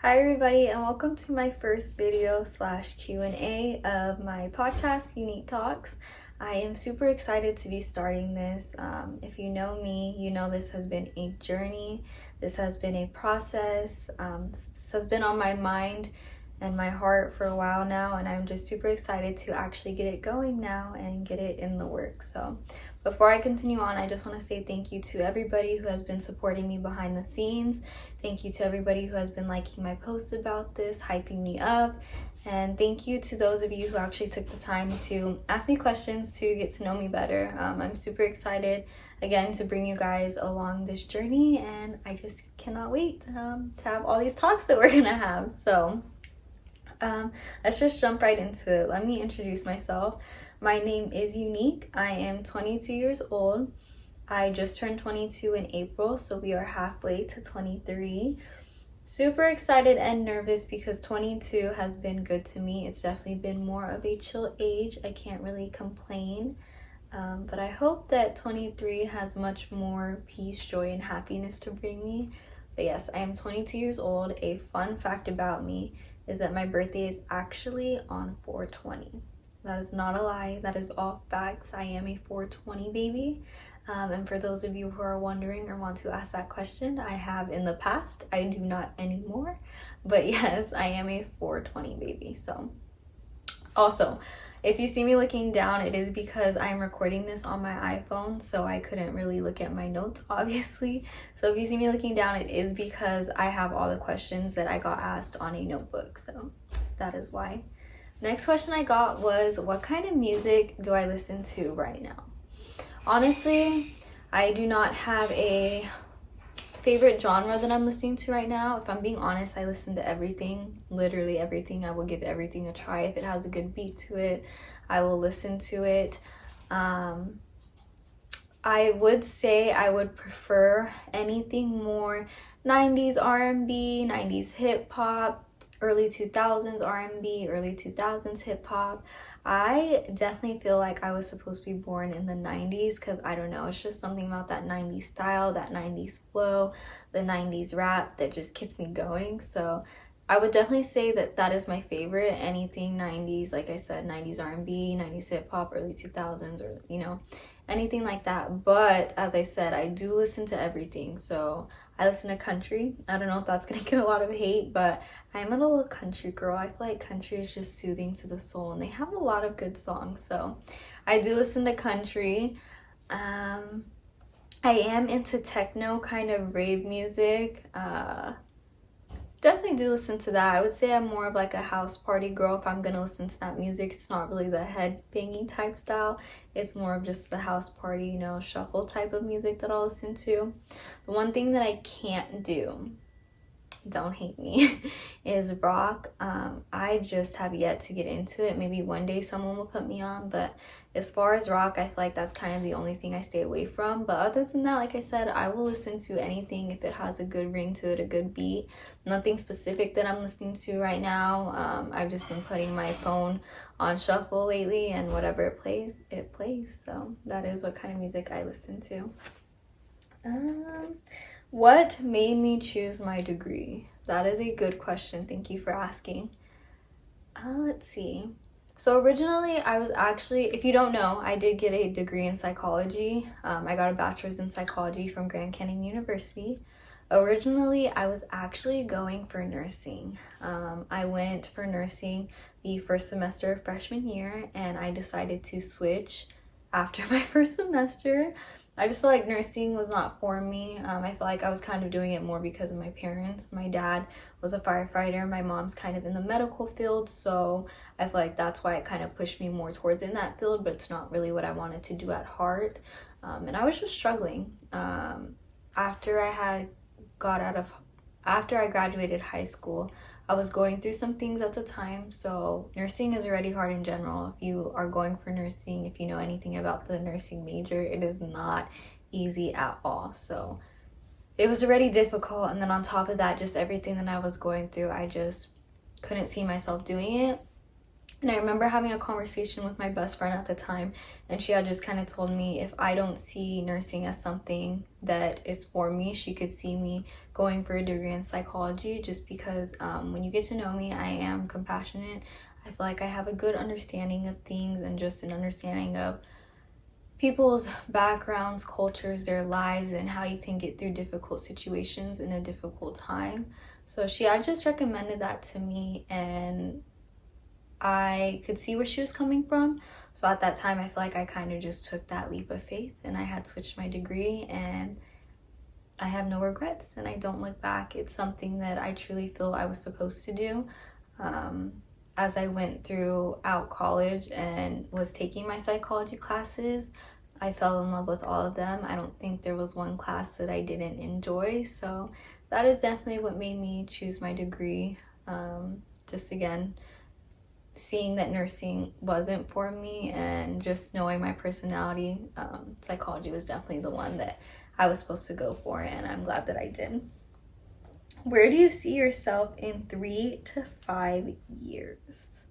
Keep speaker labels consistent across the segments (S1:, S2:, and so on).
S1: Hi everybody, and welcome to my first video / Q&A of my podcast, Unique Talks. I am super excited to be starting this. If you know me, you know this has been a journey. This has been a process. This has been on my mind and my heart for a while now, and I'm just super excited to actually get it going now and get it in the works. So before I continue on, I just want to say thank you to everybody who has been supporting me behind the scenes. Thank you to everybody who has been liking my posts about this, hyping me up. And thank you to those of you who actually took the time to ask me questions to get to know me better. I'm super excited, again, to bring you guys along this journey, and I just cannot wait to have all these talks that we're gonna have. So let's just jump right into it. Let me introduce myself. My name is Unique. I am 22 years old. I just turned 22 in April, so we are halfway to 23. Super excited and nervous because 22 has been good to me. It's definitely been more of a chill age. I can't really complain. But I hope that 23 has much more peace, joy, and happiness to bring me. But yes, I am 22 years old. A fun fact about me is that my birthday is actually on 4/20. That is not a lie. That is all facts. I am a 4/20 baby. And for those of you who are wondering or want to ask that question, I have in the past. I do not anymore. But yes, I am a 4/20 baby. So also, if you see me looking down, it is because I'm recording this on my iPhone, so I couldn't really look at my notes, obviously. So if you see me looking down, it is because I have all the questions that I got asked on a notebook, so that is why. Next question I got was, what kind of music do I listen to right now? Honestly, I do not have a favorite genre that I'm listening to right now. If I'm being honest, I listen to everything, literally everything. I will give everything a try. If it has a good beat to it, I will listen to it. I would say I would prefer anything more 90s R&B, 90s hip hop, early 2000s R&B, early 2000s hip hop. I definitely feel like I was supposed to be born in the 90s because I don't know, it's just something about that 90s style, that 90s flow, the 90s rap that just gets me going. So I would definitely say that that is my favorite. Anything 90s, like I said, 90s R&B, 90s hip hop, early 2000s, or anything like that. But as I said, I do listen to everything. So I listen to country. I don't know if that's gonna get a lot of hate, but I'm a little country girl. I feel like country is just soothing to the soul, and they have a lot of good songs. So I do listen to country. I am into techno, kind of rave music. Definitely do listen to that. I would say I'm more of like a house party girl if I'm gonna listen to that music. It's not really the head banging type style. It's more of just the house party, shuffle type of music that I'll listen to. The one thing that I can't do, don't hate me, is rock. I just have yet to get into it. Maybe one day someone will put me on, but as far as rock, I feel like that's kind of the only thing I stay away from. But other than that, like I said, I will listen to anything if it has a good ring to it, a good beat. Nothing specific that I'm listening to right now. I've just been putting my phone on shuffle lately, and whatever it plays, it plays. So that is what kind of music I listen to. What made me choose my degree? That is a good question. Thank you for asking. Let's see. So originally, I was actually, if you don't know, I did get a degree in psychology. I got a bachelor's in psychology from Grand Canyon University. Originally, I was actually going for nursing. I went for nursing the first semester of freshman year, and I decided to switch after my first semester. I just feel like nursing was not for me. I feel like I was kind of doing it more because of my parents. My dad was a firefighter. My mom's kind of in the medical field. So I feel like that's why it kind of pushed me more towards in that field, but it's not really what I wanted to do at heart. And I was just struggling. After I graduated high school, I was going through some things at the time. So nursing is already hard in general. If you are going for nursing, if you know anything about the nursing major, it is not easy at all. So it was already difficult. And then on top of that, just everything that I was going through, I just couldn't see myself doing it. And I remember having a conversation with my best friend at the time, and she had just kind of told me if I don't see nursing as something that is for me, she could see me going for a degree in psychology, just because when you get to know me, I am compassionate. I feel like I have a good understanding of things and just an understanding of people's backgrounds, cultures, their lives, and how you can get through difficult situations in a difficult time. So she had just recommended that to me, and I could see where she was coming from. So at that time, I feel like I kind of just took that leap of faith, and I had switched my degree, and I have no regrets, and I don't look back. It's something that I truly feel I was supposed to do. As I went throughout college and was taking my psychology classes, I fell in love with all of them. I don't think there was one class that I didn't enjoy. So that is definitely what made me choose my degree. Just again, seeing that nursing wasn't for me and just knowing my personality, psychology was definitely the one that I was supposed to go for, and I'm glad that I did. Where do you see yourself in 3 to 5 years?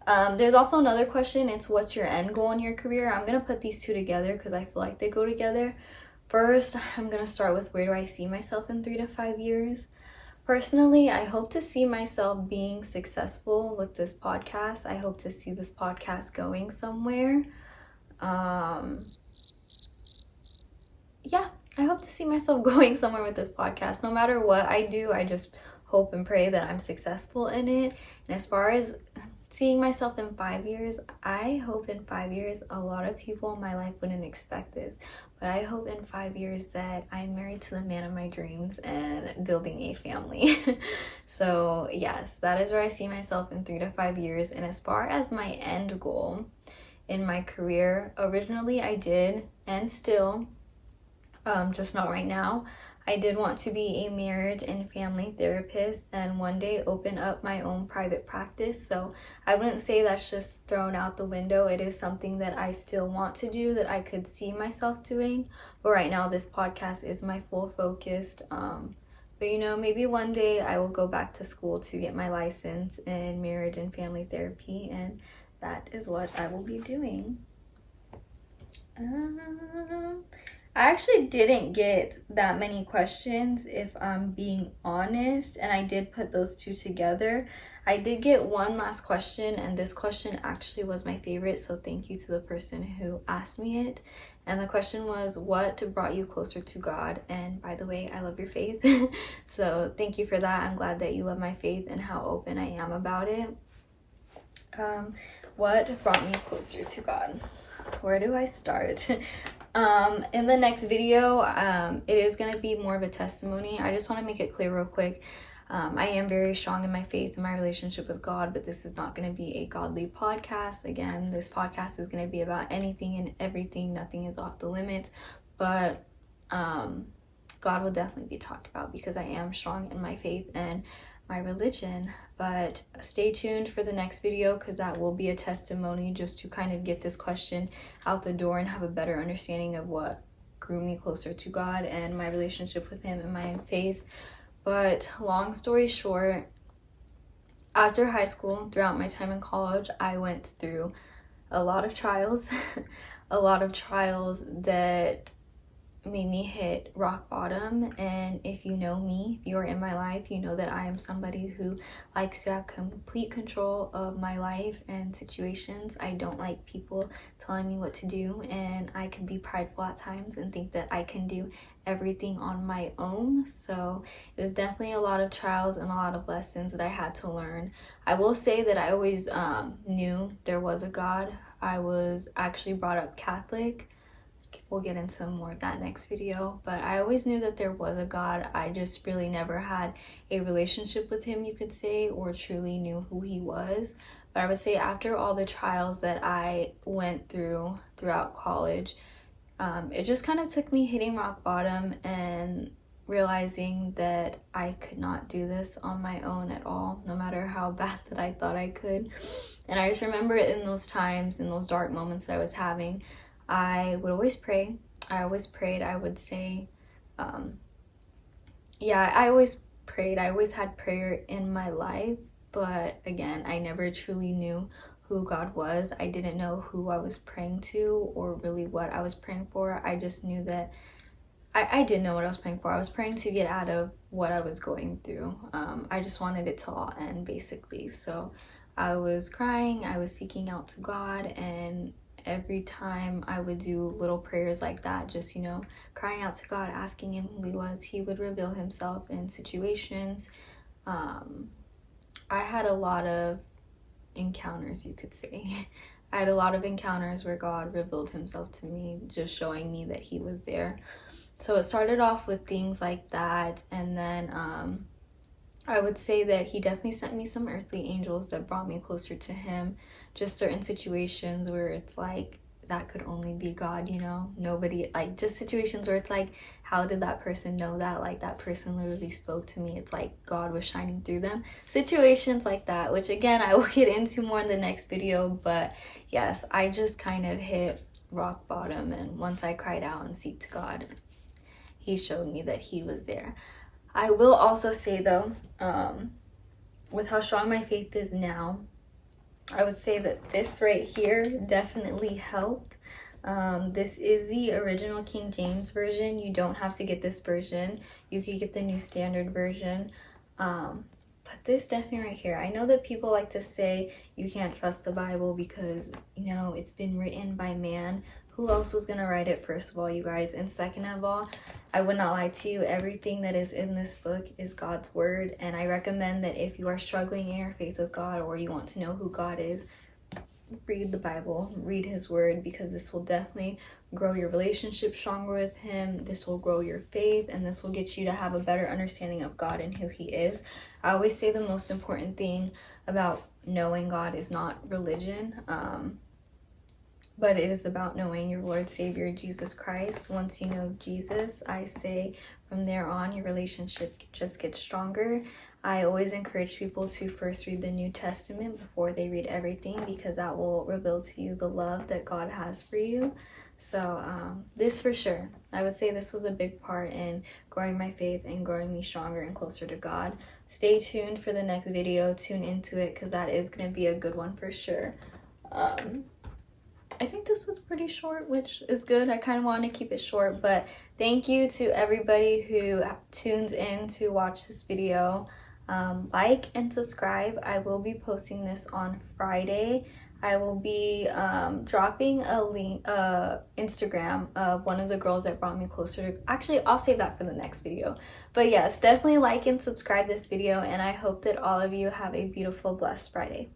S1: There's also another question. It's what's your end goal in your career? I'm going to put these two together because I feel like they go together. First, I'm going to start with where do I see myself in 3 to 5 years? Personally, I hope to see myself being successful with this podcast. I hope to see this podcast going somewhere. Yeah, I hope to see myself going somewhere with this podcast. No matter what I do, I just hope and pray that I'm successful in it. And as far as seeing myself in 5 years, I hope in 5 years, a lot of people in my life wouldn't expect this, but I hope in 5 years that I'm married to the man of my dreams and building a family. So yes, that is where I see myself in 3 to 5 years. And as far as my end goal in my career, originally I did, and still, just not right now, I did want to be a marriage and family therapist and one day open up my own private practice. So I wouldn't say that's just thrown out the window. It is something that I still want to do, that I could see myself doing. But right now, this podcast is my full focus. But you know, maybe one day I will go back to school to get my license in marriage and family therapy, and that is what I will be doing. I actually didn't get that many questions, if I'm being honest, and I did put those two together. I did get one last question, and this question actually was my favorite, so thank you to the person who asked me it. And the question was, what brought you closer to God? And by the way, I love your faith. So thank you for that. I'm glad that you love my faith and how open I am about it. What brought me closer to God? Where do I start? In the next video, it is going to be more of a testimony. I just want to make it clear real quick. I am very strong in my faith and my relationship with God, but this is not going to be a godly podcast. Again, this podcast is going to be about anything and everything. Nothing is off the limits, but God will definitely be talked about because I am strong in my faith and my religion. But stay tuned for the next video because that will be a testimony, just to kind of get this question out the door and have a better understanding of what grew me closer to God and my relationship with Him and my faith. But long story short, after high school, throughout my time in college, I went through a lot of trials, a lot of trials that made me hit rock bottom. And if you know me, if you're in my life, you know that I am somebody who likes to have complete control of my life and situations. I don't like people telling me what to do, and I can be prideful at times and think that I can do everything on my own. So it was definitely a lot of trials and a lot of lessons that I had to learn. I will say that I always knew there was a God. I was actually brought up Catholic. We'll get into more of that next video, but I always knew that there was a God. I just really never had a relationship with Him, you could say, or truly knew who He was. But I would say after all the trials that I went through throughout college, it just kind of took me hitting rock bottom and realizing that I could not do this on my own at all, no matter how bad that I thought I could. And I just remember in those times, in those dark moments that I was having, I would always pray. I always prayed. I would say, I always prayed. I always had prayer in my life. but again, I never truly knew who God was. I didn't know who I was praying to or really what I was praying for. I just knew that I did know what I was praying for. I was praying to get out of what I was going through. I just wanted it to all end, basically. So I was crying, I was seeking out to God, and every time I would do little prayers like that, just, you know, crying out to God, asking him who he was, he would reveal himself in situations. I had a lot of encounters, you could say. I had a lot of encounters where God revealed himself to me, just showing me that he was there. So it started off with things like that, and then I would say that he definitely sent me some earthly angels that brought me closer to him. Just certain situations where it's like, that could only be God, you know? Nobody, like, just situations where it's like, how did that person know that? Like, that person literally spoke to me. It's like God was shining through them. Situations like that, which again, I will get into more in the next video. But yes, I just kind of hit rock bottom, and once I cried out and seeked to God, he showed me that he was there. I will also say though, with how strong my faith is now, I would say that this right here definitely helped. This is the original King James version. You don't have to get this version. You could get the New Standard version. But this definitely right here, I know that people like to say you can't trust the Bible because, you know, it's been written by man. Who else was going to write it, first of all, you guys? And second of all, I would not lie to you. Everything that is in this book is God's word. And I recommend that if you are struggling in your faith with God, or you want to know who God is, read the Bible, read his word, because this will definitely grow your relationship stronger with him. This will grow your faith, and this will get you to have a better understanding of God and who he is. I always say the most important thing about knowing God is not religion, but it is about knowing your Lord Savior Jesus Christ. Once you know Jesus, I say from there on your relationship just gets stronger. I always encourage people to first read the New Testament before they read everything, because that will reveal to you the love that God has for you. So this for sure, I would say this was a big part in growing my faith and growing me stronger and closer to God. Stay tuned for the next video. Tune into it, because that is going to be a good one for sure. I think this was pretty short, which is good. I kind of want to keep it short, but thank you to everybody who tunes in to watch this video. Like and subscribe. I will be posting this on Friday. I will be dropping a link, Instagram of one of the girls that brought me closer to, actually I'll save that for the next video. But yes, definitely like and subscribe this video, and I hope that all of you have a beautiful, blessed Friday.